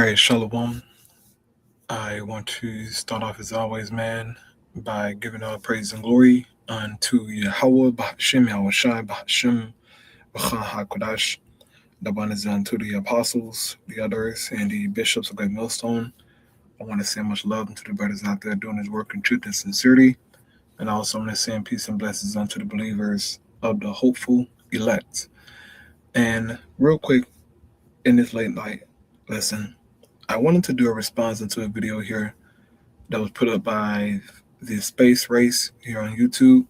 right, Shalom. I want to start off as always, man, by giving all praise and glory unto Yahweh, Bahashem, Yahushai, Bahashem, B'cha HaKodash. The one is unto the apostles, the others, and the bishops of Great Millstone. I want to send much love unto the brothers out there doing his work in truth and sincerity. And also I want to send peace and blessings unto the believers of the hopeful elect. And real quick, in this late night, listen, I wanted to do a response into a video here that was put up by the Space Race here on YouTube.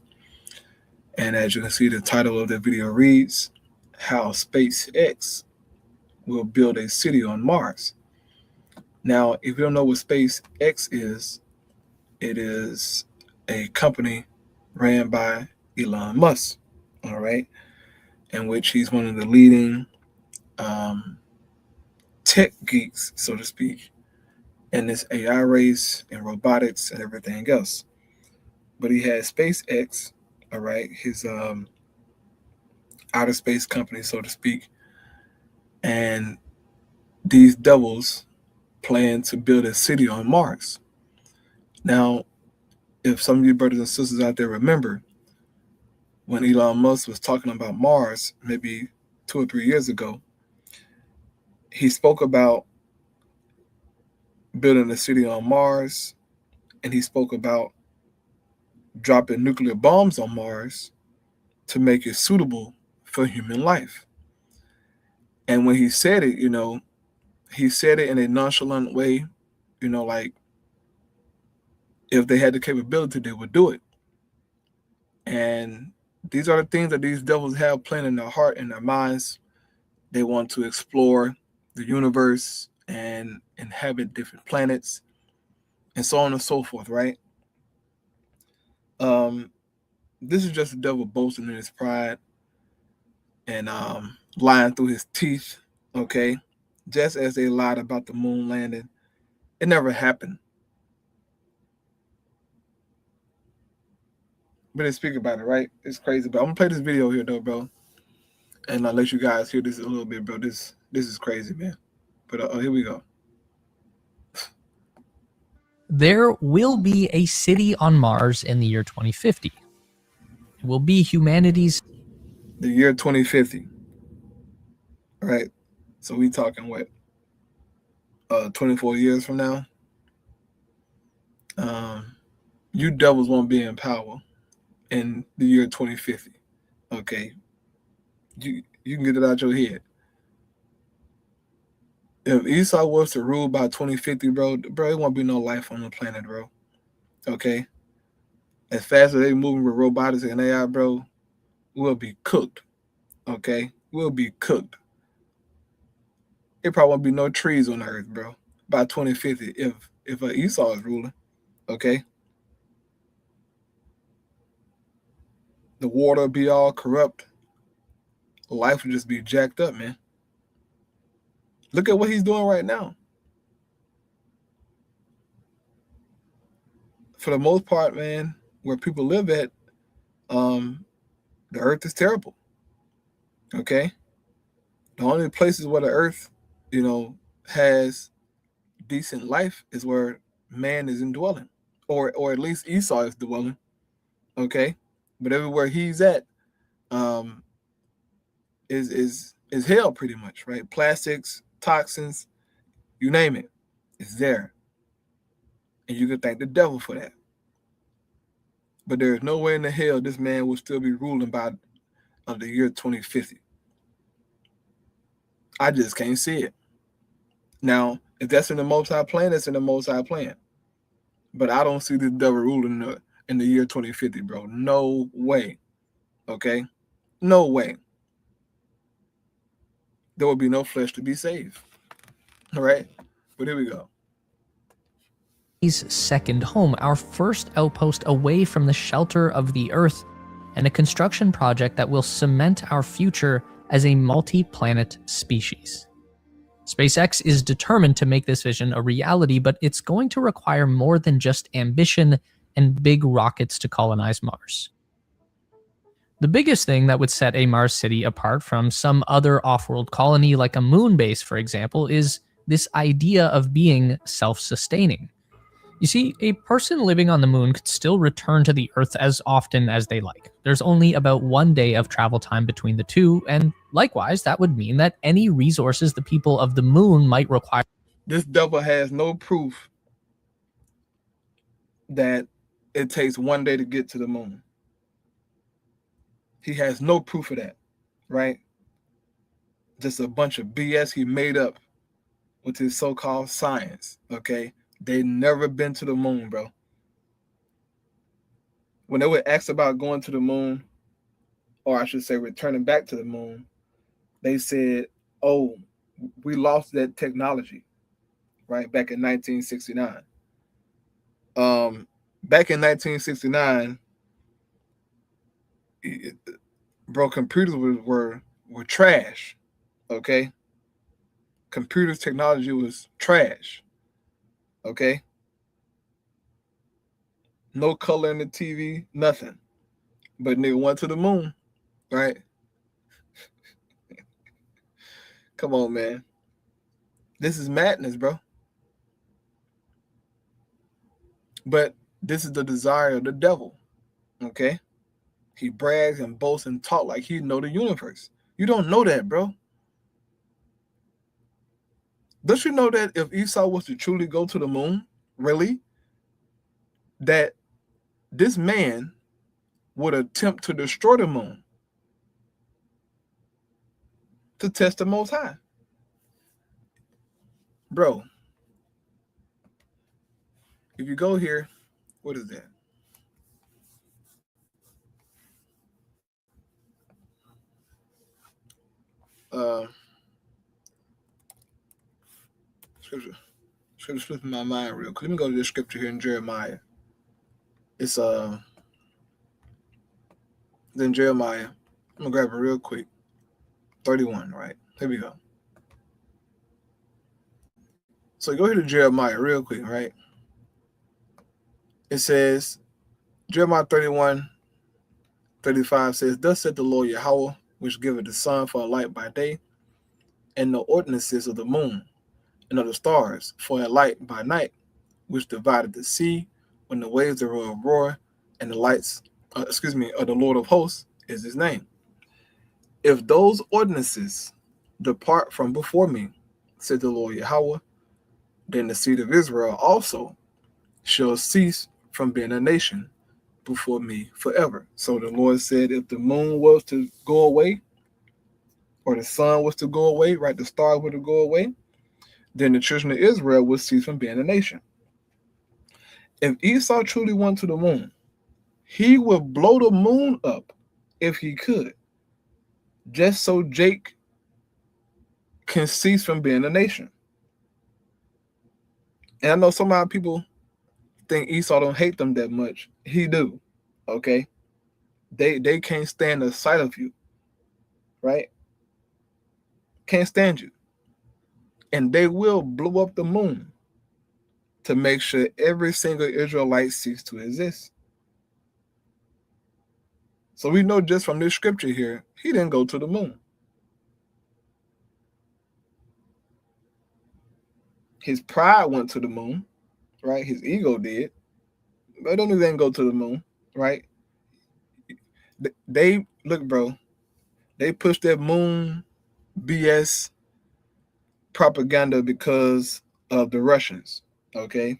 And as you can see, the title of the video reads, How SpaceX Will Build a City on Mars. Now, if you don't know what SpaceX is, it is a company ran by Elon Musk, all right, in which he's one of the leading tech geeks, so to speak, in this AI race and robotics and everything else. But he had SpaceX, all right, his outer space company, so to speak, and these devils plan to build a city on Mars. Now, if some of you brothers and sisters out there remember, when Elon Musk was talking about Mars, maybe 2 or 3 years ago, he spoke about building a city on Mars, and he spoke about dropping nuclear bombs on Mars to make it suitable for human life. And when he said it, he said it in a nonchalant way, like if they had the capability, they would do it. And these are the things that these devils have planned in their heart and their minds. They want to explore the universe and inhabit different planets and so on and so forth, right? This is just the devil boasting in his pride and lying through his teeth, okay? Just as they lied about the moon landing. It never happened. But they speak about it, right? It's crazy. But I'm gonna play this video here though, bro. And I'll let you guys hear this a little bit, bro. This is crazy, man. But here we go. There will be a city on Mars in the year 2050. It will be humanity's... The year 2050. All right. So we talking what? 24 years from now? You devils won't be in power in the year 2050. Okay. You can get it out your head. If Esau was to rule by 2050, bro, it won't be no life on the planet, bro. Okay? As fast as they moving with robotics and AI, bro, we'll be cooked. Okay? We'll be cooked. There probably won't be no trees on the earth, bro, by 2050 if Esau is ruling. Okay? The water will be all corrupt. Life will just be jacked up, man. Look at what he's doing right now. For the most part, man, where people live at, the earth is terrible. Okay? The only places where the earth, has decent life is where man is indwelling. Or at least Esau is dwelling. Okay? But everywhere he's at, is hell pretty much, right? Plastics, toxins, you name it, it's there. And you can thank the devil for that. But there is no way in the hell this man will still be ruling by the year 2050. I just can't see it. Now, if that's in the Most High plan, that's in the Most High plan. But I don't see the devil ruling in the year 2050, bro. No way. Okay? No way. There will be no flesh to be saved. All right? But here we go. Second home, our first outpost away from the shelter of the Earth, and a construction project that will cement our future as a multi-planet species. SpaceX is determined to make this vision a reality, but it's going to require more than just ambition and big rockets to colonize Mars. The biggest thing that would set a Mars city apart from some other off-world colony like a moon base, for example, is this idea of being self-sustaining. You see, a person living on the moon could still return to the Earth as often as they like. There's only about 1 day of travel time between the two, and likewise, that would mean that any resources the people of the moon might require. This devil has no proof that it takes 1 day to get to the moon. He has no proof of that, right? Just a bunch of BS he made up with his so-called science, okay? They never been to the moon, bro. When they were asked about going to the moon, or I should say returning back to the moon, they said, oh, we lost that technology, right, back in 1969. Back in 1969, bro, computers were trash, okay? Computers technology was trash, okay? No color in the TV, nothing. But nigga went to the moon, right? Come on, man. This is madness, bro. But this is the desire of the devil, okay? He brags and boasts and talk like he know the universe. You don't know that, bro. Don't you know that if Esau was to truly go to the moon, really, that this man would attempt to destroy the moon to test the Most High? Bro, if you go here, what is that? Scripture slipping my mind real quick. Let me go to this scripture here in Jeremiah. It's in Jeremiah. I'm gonna grab it real quick. 31, right? Here we go. So go here to Jeremiah real quick, right? It says, Jeremiah 31:35 says, thus said the Lord Yahweh, which giveth the sun for a light by day, and the ordinances of the moon and of the stars for a light by night, which divided the sea when the waves thereof roar, and the lights, of the Lord of hosts is his name. If those ordinances depart from before me, said the Lord Yahweh, then the seed of Israel also shall cease from being a nation before me forever. So the Lord said, if the moon was to go away, or the sun was to go away, right, the stars were to go away, then the children of Israel would cease from being a nation. If Esau truly went to the moon, he would blow the moon up if he could, just so Jake can cease from being a nation. And I know some of people think Esau don't hate them that much. He do, okay? They can't stand the sight of you, right? Can't stand you. And they will blow up the moon to make sure every single Israelite ceases to exist. So we know just from this scripture here, he didn't go to the moon. His pride went to the moon, right? His ego did. But don't even go to the moon, right? They look, bro. They pushed that moon BS propaganda because of the Russians, okay?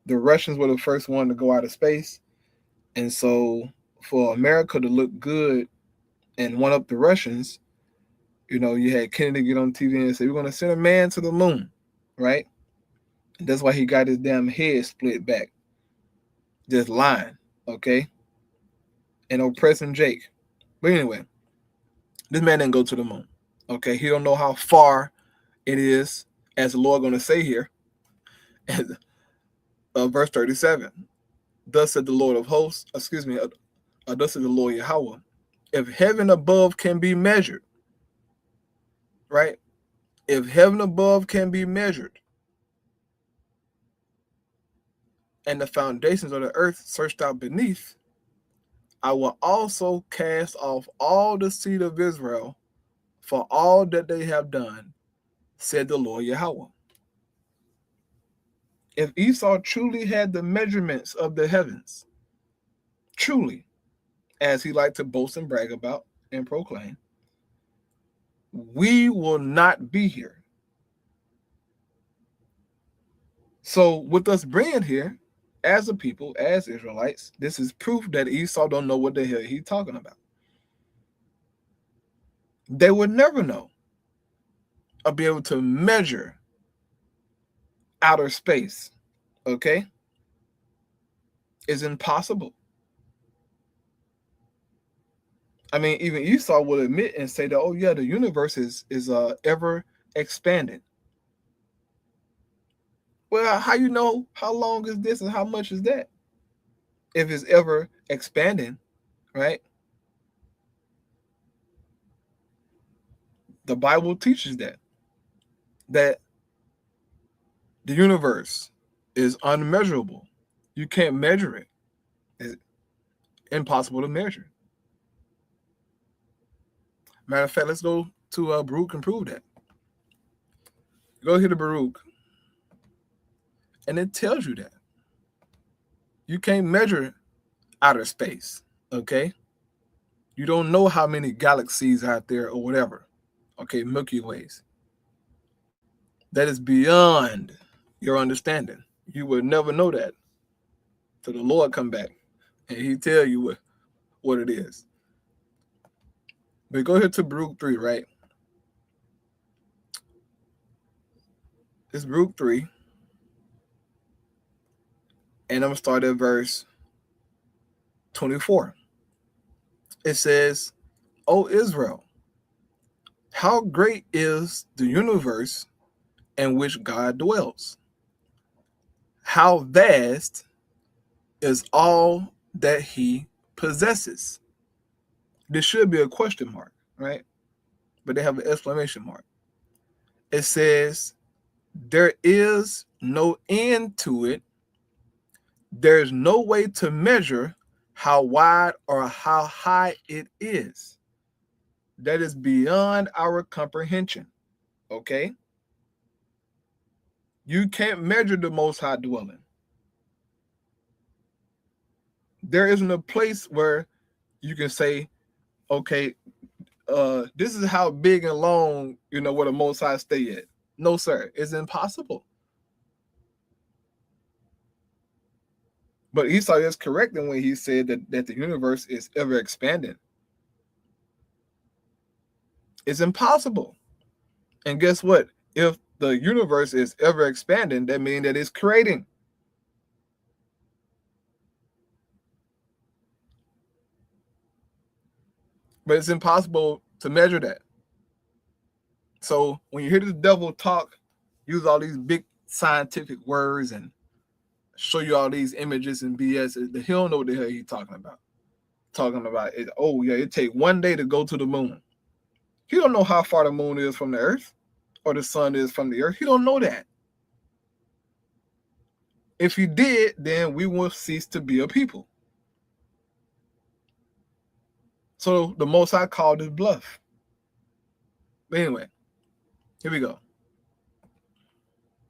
The Russians were the first one to go out of space. And so for America to look good and one up the Russians, you know, you had Kennedy get on TV and say, we're going to send a man to the moon, right? And that's why he got his damn head split back. Just lying, okay? And oppressing Jake. But anyway, this man didn't go to the moon, okay? He don't know how far it is, as the Lord going to say here. Verse 37. Thus said the Lord of hosts, thus said the Lord Yahweh, if heaven above can be measured, right? If heaven above can be measured, and the foundations of the earth searched out beneath, I will also cast off all the seed of Israel for all that they have done, said the Lord Yahweh. If Esau truly had the measurements of the heavens, truly, as he liked to boast and brag about and proclaim, we will not be here. So with us being here, as a people, as Israelites, this is proof that Esau don't know what the hell he's talking about. They would never know or be able to measure outer space, okay? It's impossible. I mean, even Esau will admit and say that, oh yeah, the universe is ever expanding. Well, how you know how long is this and how much is that? If it's ever expanding, right? The Bible teaches that the universe is unmeasurable. You can't measure it. It's impossible to measure. Matter of fact, let's go to Baruch and prove that. Go here to Baruch, and it tells you that you can't measure outer space, okay? You don't know how many galaxies out there or whatever, okay, Milky Ways. That is beyond your understanding. You will never know that till the Lord come back and he tell you what it is. But go ahead to Baruch 3, right? It's Baruch 3. And I'm going to start at verse 24. It says, O Israel, how great is the universe in which God dwells? How vast is all that he possesses? This should be a question mark, right? But they have an exclamation mark. It says, there is no end to it. There's no way to measure how wide or how high it is. That is beyond our comprehension, okay? You can't measure the Most High dwelling. There isn't a place where you can say, okay, this is how big and long, where the Most High stay at. No, sir, it's impossible. But Esau is correct when he said that the universe is ever expanding. It's impossible. And guess what? If the universe is ever expanding, that means that it's creating. But it's impossible to measure that. So when you hear the devil talk, use all these big scientific words and show you all these images and BS, he don't know what the hell he's talking about. Talking about it. Oh yeah, it take 1 day to go to the moon. He don't know how far the moon is from the earth or the sun is from the earth. He don't know that. If he did, then we will cease to be a people. So the Most High called his bluff. But anyway, here we go.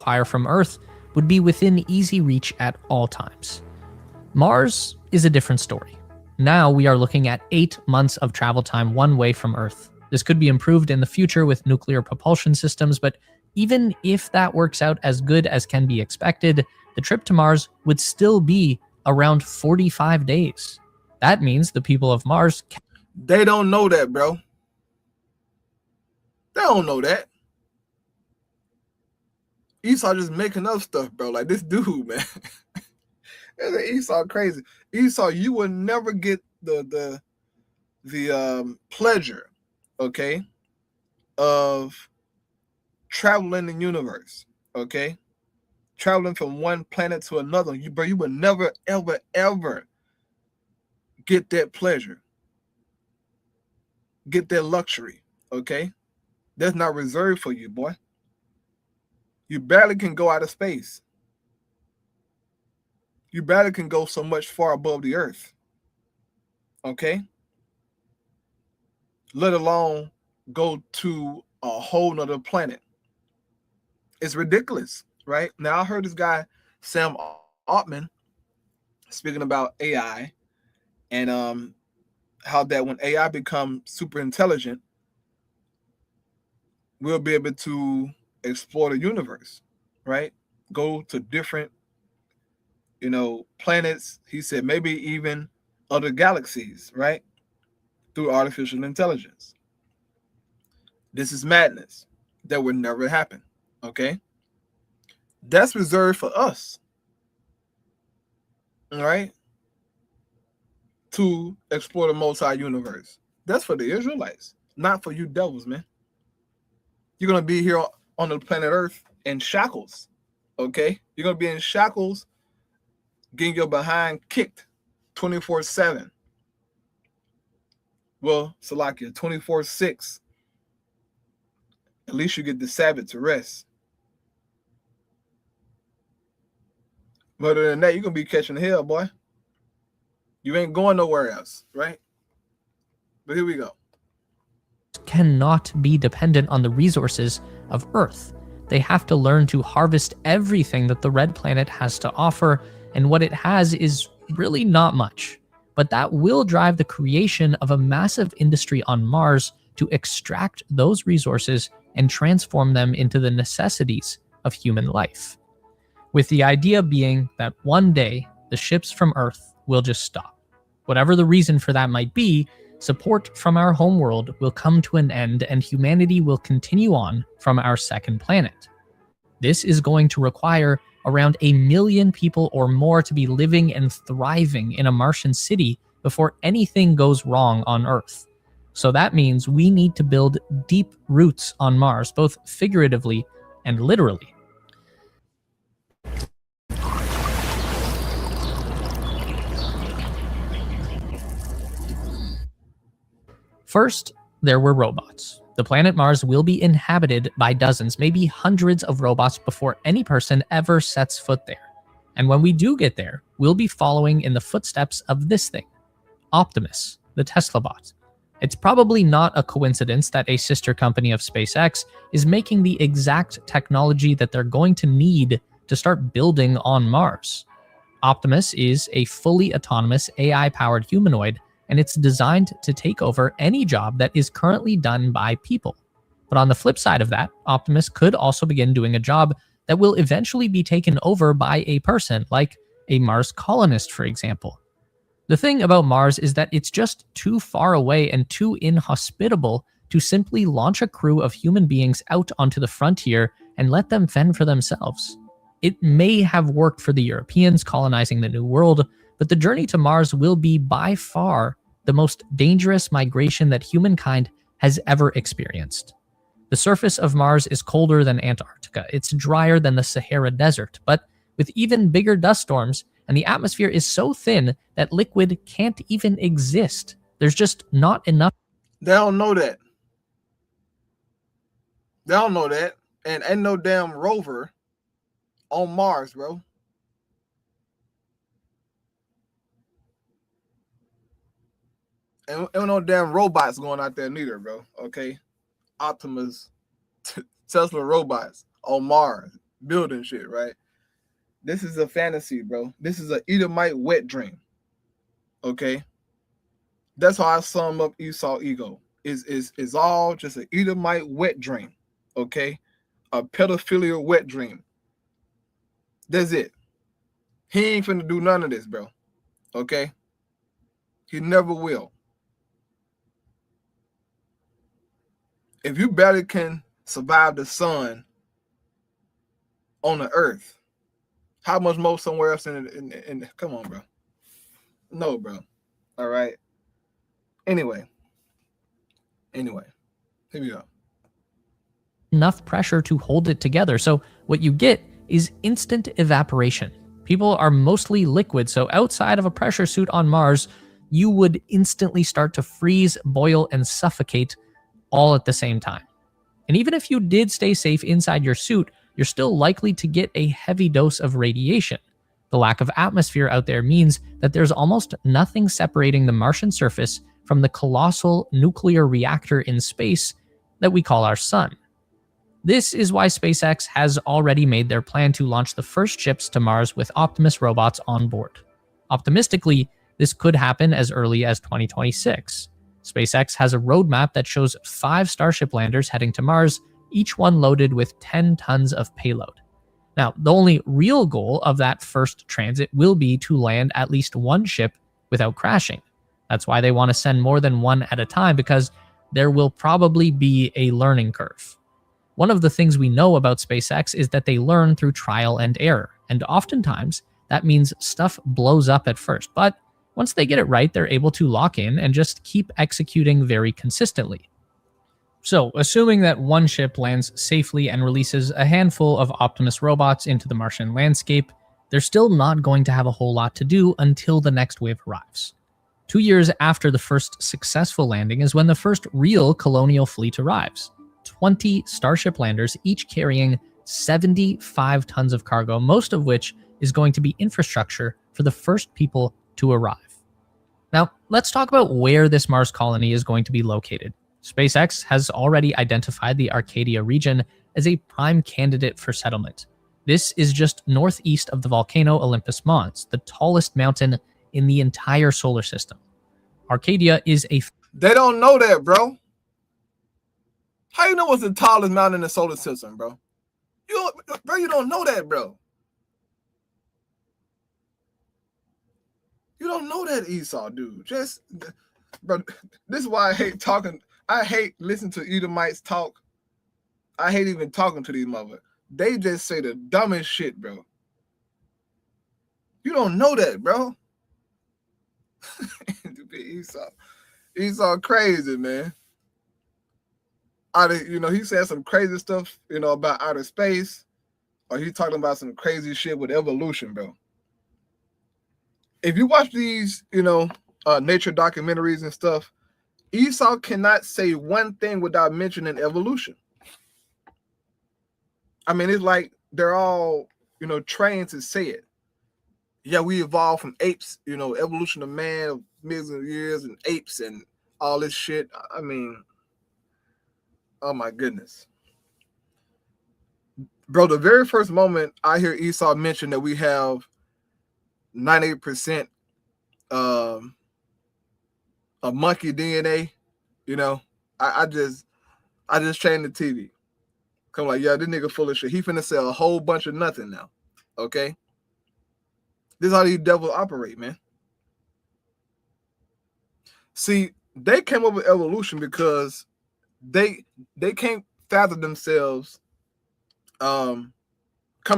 Fire from Earth would be within easy reach at all times. Mars is a different story. Now we are looking at 8 months of travel time one way from Earth. This could be improved in the future with nuclear propulsion systems, but even if that works out as good as can be expected, the trip to Mars would still be around 45 days. That means the people of Mars... They don't know that, bro. They don't know that. Esau just making up stuff, bro. Like this dude, man. Esau crazy. Esau, you will never get the pleasure, okay, of traveling in the universe, okay, traveling from one planet to another. You would never, ever, ever get that pleasure, get that luxury, okay? That's not reserved for you, boy. You barely can go out of space. You barely can go so much far above the earth, okay? Let alone go to a whole nother planet. It's ridiculous, right? Now, I heard this guy Sam Altman speaking about AI and how that when AI becomes super intelligent, we'll be able to explore the universe, right? Go to different, planets. He said maybe even other galaxies, right? Through artificial intelligence. This is madness that would never happen, okay? That's reserved for us, all right? To explore the multi-universe. That's for the Israelites, not for you devils, man. You're going to be here on the planet Earth in shackles, okay? You're going to be in shackles, getting your behind kicked 24/7. Well, Salakia, 24/6. At least you get the Sabbath to rest. But other than that, you're going to be catching hell, boy. You ain't going nowhere else, right? But here we go. Cannot be dependent on the resources of Earth. They have to learn to harvest everything that the red planet has to offer, and what it has is really not much. But that will drive the creation of a massive industry on Mars to extract those resources and transform them into the necessities of human life. With the idea being that one day the ships from Earth will just stop. Whatever the reason for that might be, support from our homeworld will come to an end and humanity will continue on from our second planet. This is going to require around 1 million people or more to be living and thriving in a Martian city before anything goes wrong on Earth. So that means we need to build deep roots on Mars, both figuratively and literally. First, there were robots. The planet Mars will be inhabited by dozens, maybe hundreds of robots before any person ever sets foot there. And when we do get there, we'll be following in the footsteps of this thing, Optimus, the Tesla bot. It's probably not a coincidence that a sister company of SpaceX is making the exact technology that they're going to need to start building on Mars. Optimus is a fully autonomous AI-powered humanoid, and it's designed to take over any job that is currently done by people. But on the flip side of that, Optimus could also begin doing a job that will eventually be taken over by a person, like a Mars colonist, for example. The thing about Mars is that it's just too far away and too inhospitable to simply launch a crew of human beings out onto the frontier and let them fend for themselves. It may have worked for the Europeans colonizing the New World, but the journey to Mars will be by far the most dangerous migration that humankind has ever experienced. The surface of Mars is colder than Antarctica, it's drier than the Sahara Desert, but with even bigger dust storms, and the atmosphere is so thin that liquid can't even exist. There's just not enough. They don't know that. They don't know that. And ain't no damn rover on Mars, bro. And no damn robots going out there neither, bro. Okay? Optimus, Tesla robots on Mars, building shit, right? This is a fantasy, bro. This is an Edomite wet dream. Okay? That's how I sum up Esau ego. Is all just an Edomite wet dream. Okay? A pedophilia wet dream. That's it. He ain't finna do none of this, bro. Okay? He never will. If you barely can survive the sun on the earth, how much more somewhere else in come on, bro. No, bro. All right. Anyway, here we go. Enough pressure to hold it together. So what you get is instant evaporation. People are mostly liquid, so outside of a pressure suit on Mars, you would instantly start to freeze, boil, and suffocate all at the same time. And even if you did stay safe inside your suit, you're still likely to get a heavy dose of radiation. The lack of atmosphere out there means that there's almost nothing separating the Martian surface from the colossal nuclear reactor in space that we call our sun. This is why SpaceX has already made their plan to launch the first ships to Mars with Optimus robots on board. Optimistically, this could happen as early as 2026. SpaceX has a roadmap that shows 5 Starship landers heading to Mars, each one loaded with 10 tons of payload. Now, the only real goal of that first transit will be to land at least one ship without crashing. That's why they want to send more than one at a time, because there will probably be a learning curve. One of the things we know about SpaceX is that they learn through trial and error, and oftentimes that means stuff blows up at first, but once they get it right, they're able to lock in and just keep executing very consistently. So, assuming that one ship lands safely and releases a handful of Optimus robots into the Martian landscape, they're still not going to have a whole lot to do until the next wave arrives. 2 years after the first successful landing is when the first real colonial fleet arrives. 20 Starship landers, each carrying 75 tons of cargo, most of which is going to be infrastructure for the first people to arrive. Now, let's talk about where this Mars colony is going to be located. SpaceX has already identified the Arcadia region as a prime candidate for settlement. This is just northeast of the volcano Olympus Mons, the tallest mountain in the entire solar system. Arcadia is a... They don't know that, bro. How you know what's the tallest mountain in the solar system, bro? You don't know that, bro. You don't know that, Esau, dude. Bro, this is why I hate talking. I hate listening to Edomites talk. I hate even talking to these motherfuckers. They just say the dumbest shit, bro. You don't know that, bro. Esau crazy, man. He said some crazy stuff, about outer space, or he's talking about some crazy shit with evolution, bro. If you watch these, nature documentaries and stuff, Esau cannot say one thing without mentioning evolution. I mean, it's like they're all, trained to say it. Yeah, we evolved from apes, evolution of man of millions of years and apes and all this shit. I mean, oh my goodness. Bro, the very first moment I hear Esau mention that we have 98% of monkey DNA, I just changed the TV. Come like, yeah, this nigga full of shit. He finna sell a whole bunch of nothing now. Okay? This is how these devils operate, man. See, they came up with evolution because they can't fathom themselves coming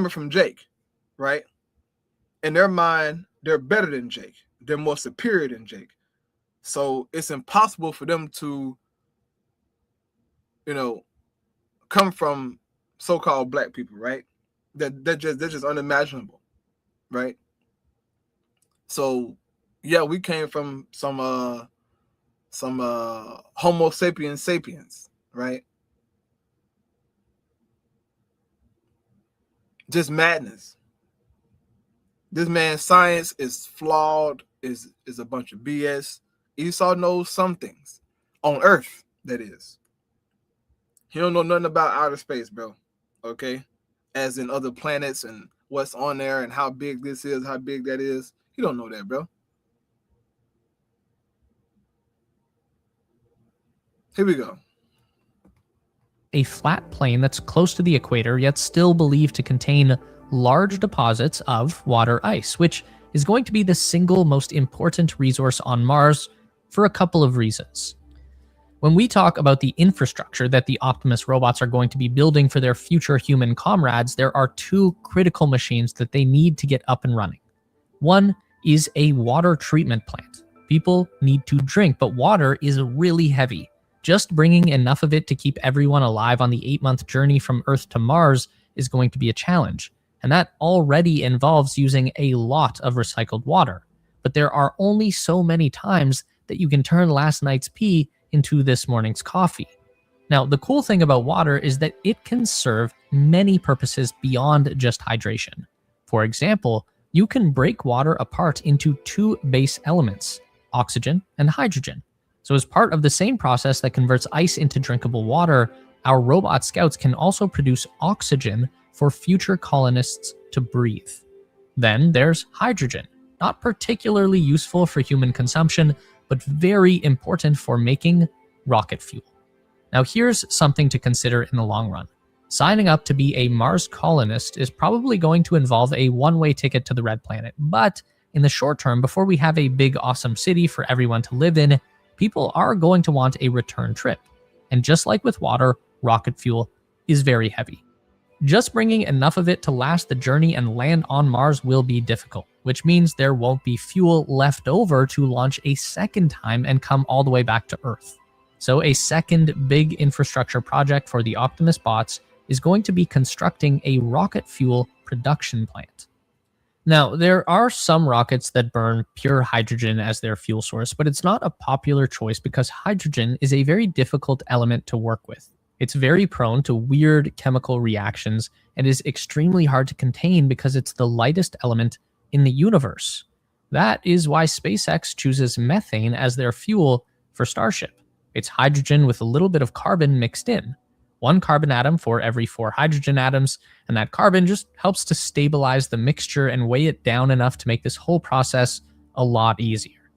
from Jake, right? In their mind, they're better than Jake. They're more superior than Jake. So it's impossible for them to, come from so-called black people, right? They're just unimaginable, right? So yeah, we came from some Homo sapiens, right? Just madness. This man's science is flawed, is a bunch of BS. Esau knows some things on Earth, that is. He don't know nothing about outer space, bro. Okay? As in other planets and what's on there and how big this is, how big that is. You don't know that, bro. Here we go. A flat plane that's close to the equator, yet still believed to contain large deposits of water ice, which is going to be the single most important resource on Mars for a couple of reasons. When we talk about the infrastructure that the Optimus robots are going to be building for their future human comrades, there are 2 critical machines that they need to get up and running. One is a water treatment plant. People need to drink, but water is really heavy. Just bringing enough of it to keep everyone alive on the 8-month journey from Earth to Mars is going to be a challenge. And that already involves using a lot of recycled water. But there are only so many times that you can turn last night's pee into this morning's coffee. Now, the cool thing about water is that it can serve many purposes beyond just hydration. For example, you can break water apart into 2 base elements, oxygen and hydrogen. So as part of the same process that converts ice into drinkable water, our robot scouts can also produce oxygen for future colonists to breathe. Then there's hydrogen, not particularly useful for human consumption, but very important for making rocket fuel. Now here's something to consider in the long run. Signing up to be a Mars colonist is probably going to involve a one-way ticket to the Red Planet, but in the short term, before we have a big awesome city for everyone to live in, people are going to want a return trip. And just like with water, rocket fuel is very heavy. Just bringing enough of it to last the journey and land on Mars will be difficult, which means there won't be fuel left over to launch a second time and come all the way back to Earth. So a second big infrastructure project for the Optimus bots is going to be constructing a rocket fuel production plant. Now, there are some rockets that burn pure hydrogen as their fuel source, but it's not a popular choice because hydrogen is a very difficult element to work with. It's very prone to weird chemical reactions and is extremely hard to contain because it's the lightest element in the universe. That is why SpaceX chooses methane as their fuel for Starship. It's hydrogen with a little bit of carbon mixed in. 1 carbon atom for every 4 hydrogen atoms, and that carbon just helps to stabilize the mixture and weigh it down enough to make this whole process a lot easier.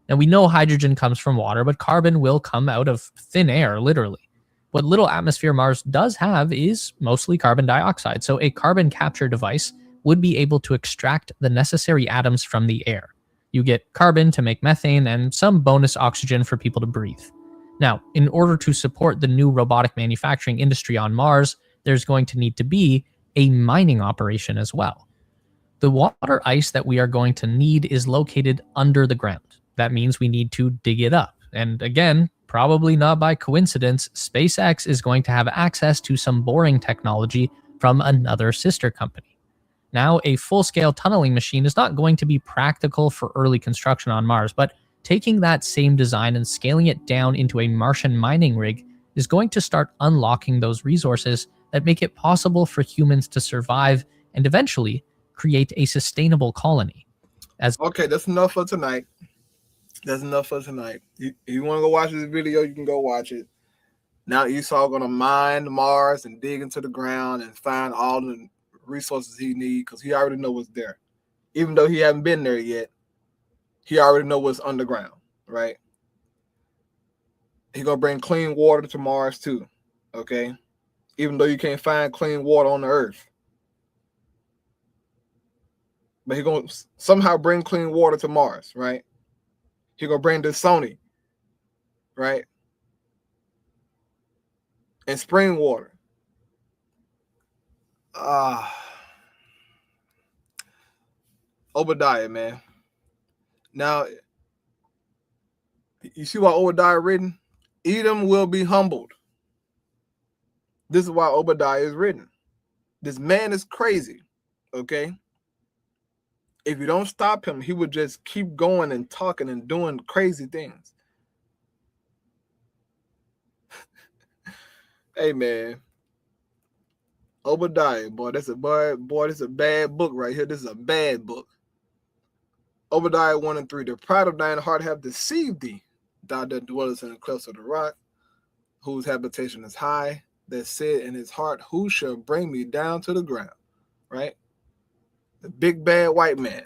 Now we know hydrogen comes from water, but carbon will come out of thin air, literally. What little atmosphere Mars does have is mostly carbon dioxide, so a carbon capture device would be able to extract the necessary atoms from the air. You get carbon to make methane and some bonus oxygen for people to breathe. Now, in order to support the new robotic manufacturing industry on Mars, there's going to need to be a mining operation as well. The water ice that we are going to need is located under the ground. That means we need to dig it up. And again, probably not by coincidence, SpaceX is going to have access to some boring technology from another sister company. Now, a full-scale tunneling machine is not going to be practical for early construction on Mars, but taking that same design and scaling it down into a Martian mining rig is going to start unlocking those resources that make it possible for humans to survive and eventually create a sustainable colony. Okay, that's enough for tonight. That's enough for tonight. If you want to go watch this video, you can go watch it. Now Esau going to mine Mars and dig into the ground and find all the resources he needs because he already know what's there. Even though he haven't been there yet, he already know what's underground, right? He going to bring clean water to Mars too, okay? Even though you can't find clean water on the Earth. But he going to somehow bring clean water to Mars, right? He going to bring the Sony, right? And spring water. Obadiah, man. Now, you see why Obadiah written? Edom will be humbled. This is why Obadiah is written. This man is crazy, okay? If you don't stop him, he would just keep going and talking and doing crazy things. Hey, man. Obadiah, boy, this is a bad book right here. This is a bad book. Obadiah 1 and 3. The pride of thine heart have deceived thee, thou that dwellest in the clefts of the rock, whose habitation is high, that said in his heart, who shall bring me down to the ground? Right? The big bad white man.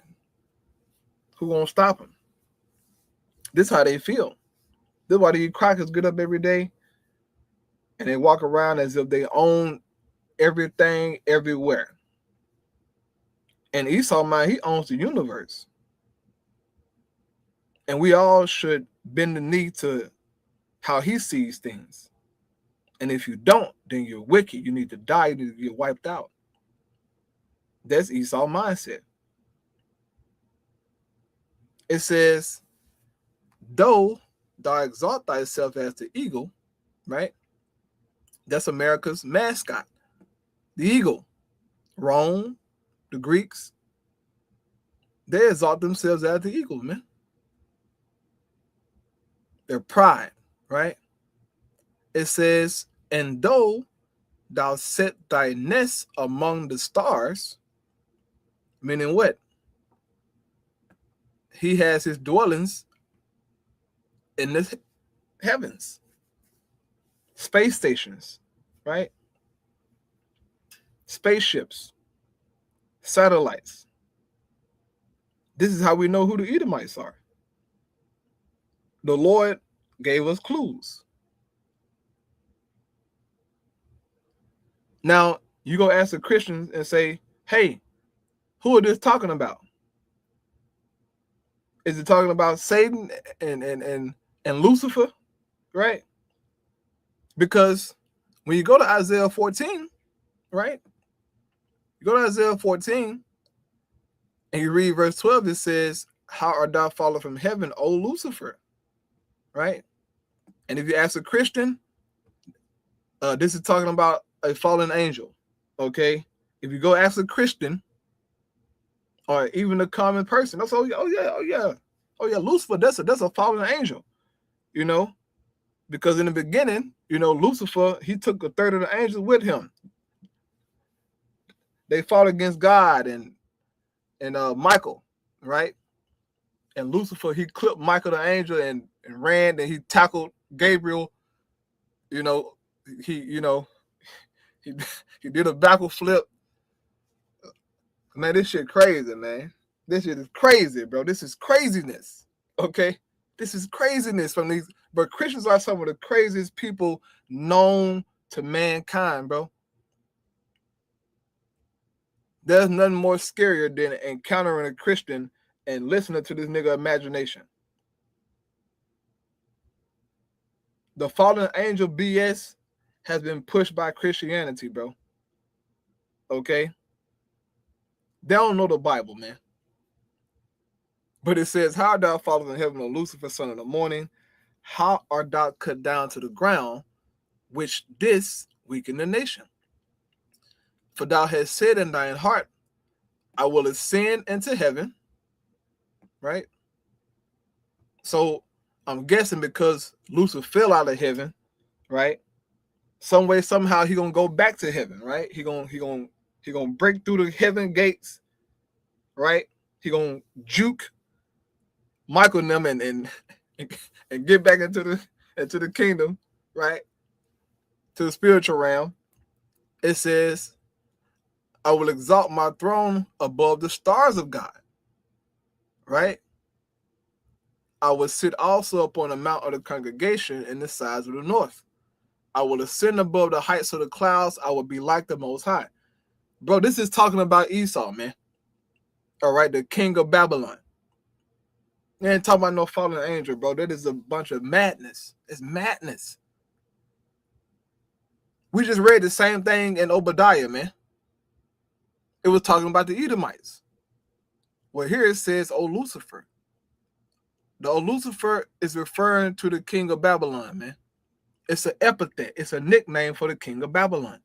Who gonna stop him? This is how they feel. This is why these crackers get up every day and they walk around as if they own everything everywhere. And Esau, man, he owns the universe. And we all should bend the knee to how he sees things. And if you don't, then you're wicked. You need to die. You need to get wiped out. That's Esau's mindset. It says, though thou exalt thyself as the eagle, right? That's America's mascot. The eagle. Rome, the Greeks, they exalt themselves as the eagle, man. Their pride, right? It says, and though thou set thy nest among the stars, meaning what? He has his dwellings in the heavens, space stations, right? Spaceships, satellites. This is how we know who the Edomites are. The Lord gave us clues. Now, you go ask the Christians and say, hey, who are this talking about? Is it talking about Satan and Lucifer, right? Because when you go to Isaiah 14, right? You go to Isaiah 14 and you read verse 12, it says, how art thou fallen from heaven, O Lucifer, right? And if you ask a Christian, this is talking about a fallen angel, okay? If you go ask a Christian or even a common person, that's oh yeah, Lucifer, that's a fallen angel, you know, because in the beginning, you know, Lucifer, he took a third of the angels with him. They fought against God and Michael, right? And Lucifer, he clipped Michael the angel and ran, and he tackled Gabriel. You know, he did a backward flip. Man, this shit crazy, man. This shit is crazy, bro. This is craziness. Okay? This is craziness from these. But Christians are some of the craziest people known to mankind, bro. There's nothing more scarier than encountering a Christian and listening to this nigga imagination. The fallen angel BS has been pushed by Christianity, bro. Okay? They don't know the Bible, man. But it says, how art thou fallen in heaven, O Lucifer, son of the morning? How art thou cut down to the ground, which this weaken the nation? For thou hast said in thine heart, I will ascend into heaven, right? So I'm guessing because Lucifer fell out of heaven, right? Some way, somehow he gonna go back to heaven, right? He gonna break through the heaven gates, right? He gonna juke Michael and them and get back into the kingdom, right? To the spiritual realm. It says, I will exalt my throne above the stars of God, right? I will sit also upon the mount of the congregation in the sides of the north. I will ascend above the heights of the clouds. I will be like the Most High. Bro, this is talking about Esau, man. All right, the king of Babylon. They ain't talking about no fallen angel, bro. That is a bunch of madness. It's madness. We just read the same thing in Obadiah, man. It was talking about the Edomites. Well, here it says, O Lucifer. The O Lucifer is referring to the king of Babylon, man. It's an epithet. It's a nickname for the king of Babylon.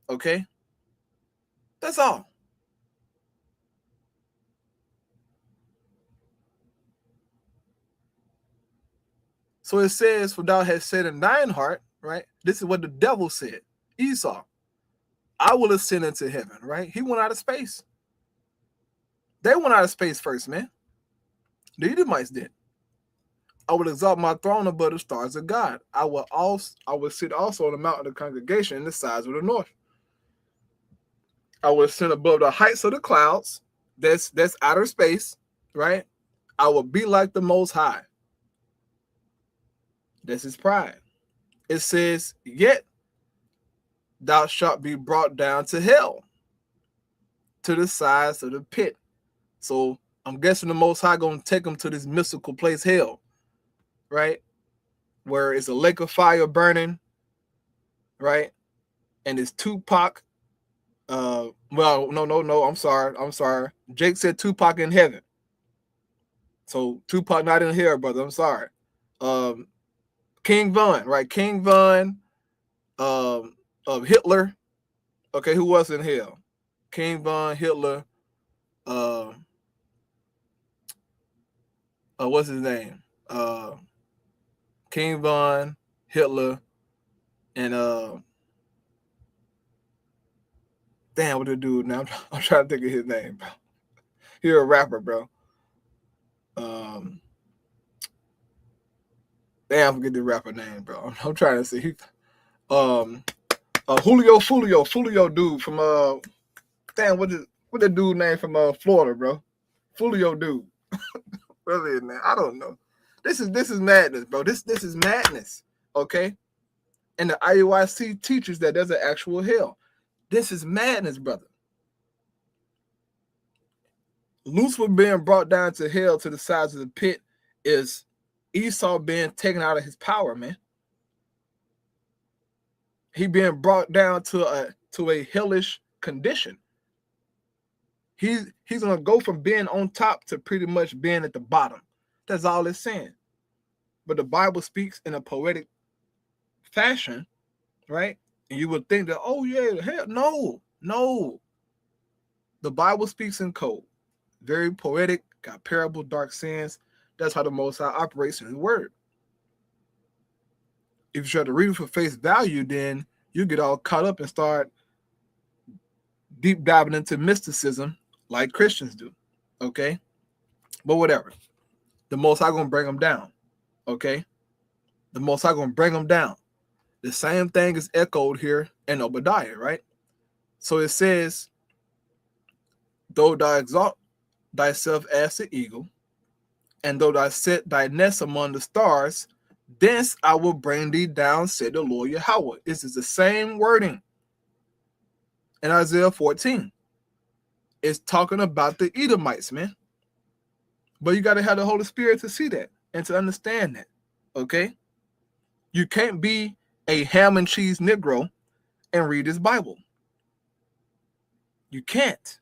Okay? That's all. So it says, for thou hast said in thine heart, right? This is what the devil said. Esau, I will ascend into heaven, right? He went out of space. They went out of space first, man. The Edomites did. I will exalt my throne above the stars of God. I will sit also on the mountain of the congregation in the sides of the north. I will ascend above the heights of the clouds. That's outer space, right? I will be like the Most High. That's his pride. It says, yet thou shalt be brought down to hell, to the sides of the pit. So I'm guessing the Most High gonna take him to this mystical place, hell, right? Where it's a lake of fire burning, right? And it's Tupac. No, I'm sorry. Jake said Tupac in heaven. So Tupac not in here, brother. I'm sorry. King Von, right? King Von, of Hitler. Okay, who was in hell? King Von, Hitler. What's his name? King Von, Hitler, and damn, what the dude now? I'm trying to think of his name, bro. He's a rapper, bro. Damn, I forget the rapper name, bro. I'm trying to see. Fulio dude from damn, what the dude name from Florida, bro? Fulio dude. What is it, man? I don't know. This is madness, bro. This is madness. Okay? And the IUIC teaches that there's an actual hell. This is madness, brother. Lucifer being brought down to hell to the sides of the pit is Esau being taken out of his power, man. He being brought down to a hellish condition. He's gonna go from being on top to pretty much being at the bottom. That's all it's saying. But the Bible speaks in a poetic fashion, right? And you would think that, oh yeah, hell, no. The Bible speaks in code. Very poetic, got parable, dark sayings. That's how the Most High operates in His Word. If you try to read it for face value, then you get all caught up and start deep diving into mysticism like Christians do, okay? But whatever. The Most High gonna bring them down, okay? The Most High gonna bring them down. The same thing is echoed here in Obadiah, right? So it says, though thou exalt thyself as the eagle, and though thou set thy nest among the stars, thence I will bring thee down, said the Lord Yahweh. This is the same wording in Isaiah 14. It's talking about the Edomites, man. But you got to have the Holy Spirit to see that and to understand that, okay? You can't be a ham and cheese Negro and read this Bible. You can't.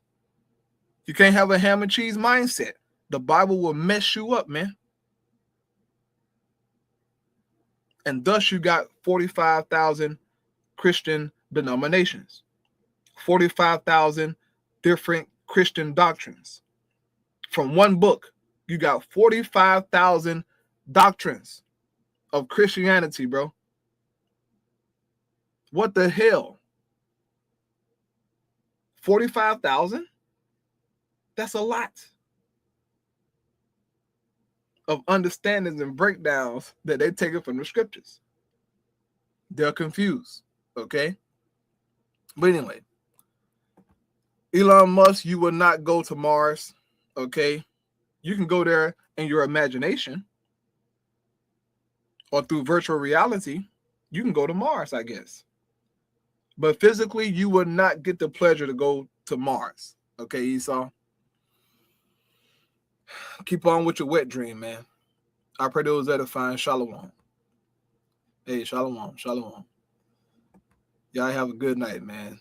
You can't have a ham and cheese mindset. The Bible will mess you up, man. And thus you got 45,000 Christian denominations, 45,000 different Christian doctrines. From one book, you got 45,000 doctrines of Christianity, bro. What the hell? 45,000? That's a lot of understandings and breakdowns that they take it from the scriptures. They're confused, okay? But anyway, Elon Musk, you will not go to Mars, okay? You can go there in your imagination or through virtual reality. You can go to Mars, I guess. But physically, you will not get the pleasure to go to Mars, okay, Esau? Keep on with your wet dream, man. I pray those edifying. Shalom. Hey, shalom. Y'all have a good night, man.